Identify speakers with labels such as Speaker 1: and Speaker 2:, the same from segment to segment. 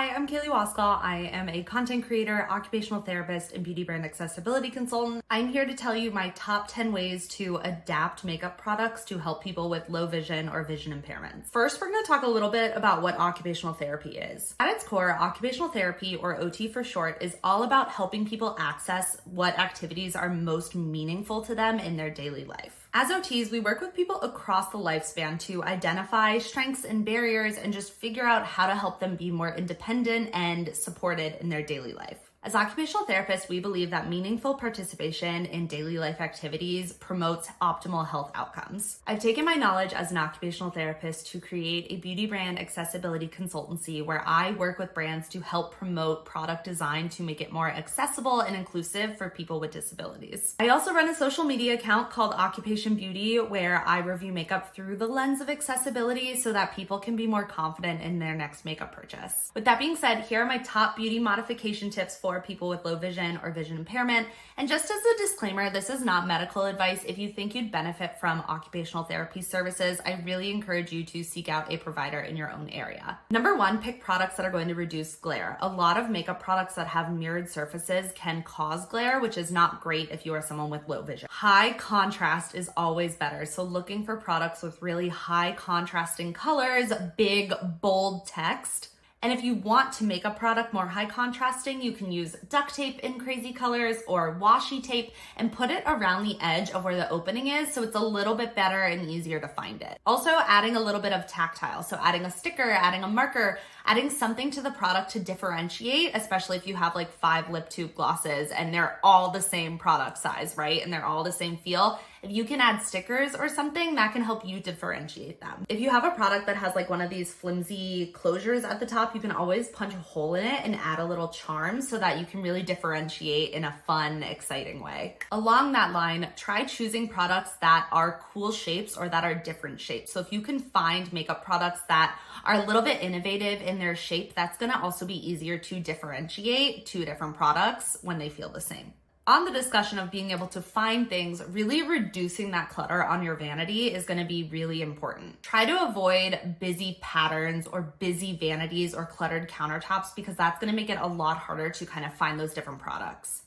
Speaker 1: Hi, I'm Kailey Waskall. I am a content creator, occupational therapist, and beauty brand accessibility consultant. I'm here to tell you my top 10 ways to adapt makeup products to help people with low vision or vision impairments. First, we're going to talk a little bit about what occupational therapy is. At its core, occupational therapy, or OT for short, is all about helping people access what activities are most meaningful to them in their daily life. As OTs, we work with people across the lifespan to identify strengths and barriers and just figure out how to help them be more independent and supported in their daily life. As occupational therapists, we believe that meaningful participation in daily life activities promotes optimal health outcomes. I've taken my knowledge as an occupational therapist to create a beauty brand accessibility consultancy where I work with brands to help promote product design to make it more accessible and inclusive for people with disabilities. I also run a social media account called Occupation Beauty where I review makeup through the lens of accessibility so that people can be more confident in their next makeup purchase. With that being said, here are my top beauty modification tips for people with low vision or vision impairment. And just as a disclaimer, this is not medical advice. If you think you'd benefit from occupational therapy services, I really encourage you to seek out a provider in your own area. Number one, pick products that are going to reduce glare. A lot of makeup products that have mirrored surfaces can cause glare, which is not great if you are someone with low vision. High contrast is always better. So looking for products with really high contrasting colors, big, bold text. And if you want to make a product more high contrasting, you can use duct tape in crazy colors or washi tape and put it around the edge of where the opening is so it's a little bit better and easier to find it. Also adding a little bit of tactile, so adding a sticker, adding a marker, adding something to the product to differentiate, especially if you have like 5 lip tube glosses and they're all the same product size, right? And they're all the same feel. If you can add stickers or something, that can help you differentiate them. If you have a product that has like one of these flimsy closures at the top, you can always punch a hole in it and add a little charm so that you can really differentiate in a fun, exciting way. Along that line, try choosing products that are cool shapes or that are different shapes. So if you can find makeup products that are a little bit innovative in their shape, that's gonna also be easier to differentiate two different products when they feel the same. On the discussion of being able to find things, really reducing that clutter on your vanity is going to be really important. Try to avoid busy patterns or busy vanities or cluttered countertops because that's going to make it a lot harder to kind of find those different products.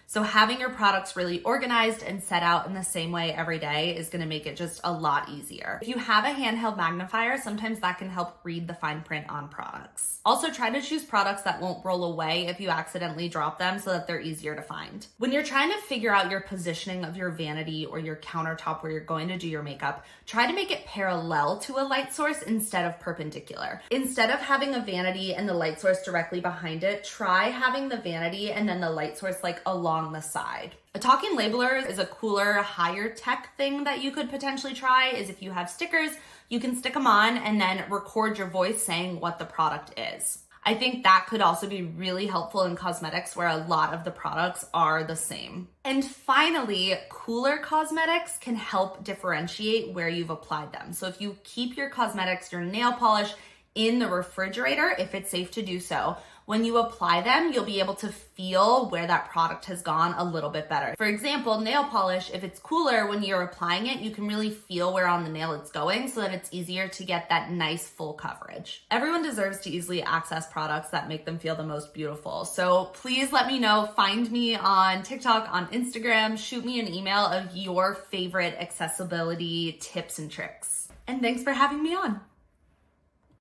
Speaker 1: So having your products really organized and set out in the same way every day is going to make it just a lot easier. If you have a handheld magnifier, sometimes that can help read the fine print on products. Also, try to choose products that won't roll away if you accidentally drop them so that they're easier to find. When you're trying to figure out your positioning of your vanity or your countertop where you're going to do your makeup, try to make it parallel to a light source instead of perpendicular. Instead of having a vanity and the light source directly behind it, try having the vanity and then the light source like along the side. A talking labeler is a cooler, higher tech thing that you could potentially try. Is if you have stickers, you can stick them on and then record your voice saying what the product is. I think that could also be really helpful in cosmetics where a lot of the products are the same. And finally, cooler cosmetics can help differentiate where you've applied them. So if you keep your cosmetics, your nail polish in the refrigerator, if it's safe to do so, when you apply them, you'll be able to feel where that product has gone a little bit better. For example, nail polish, if it's cooler, when you're applying it, you can really feel where on the nail it's going so that it's easier to get that nice full coverage. Everyone deserves to easily access products that make them feel the most beautiful. So please let me know. Find me on TikTok, on Instagram, shoot me an email of your favorite accessibility tips and tricks. And thanks for having me on.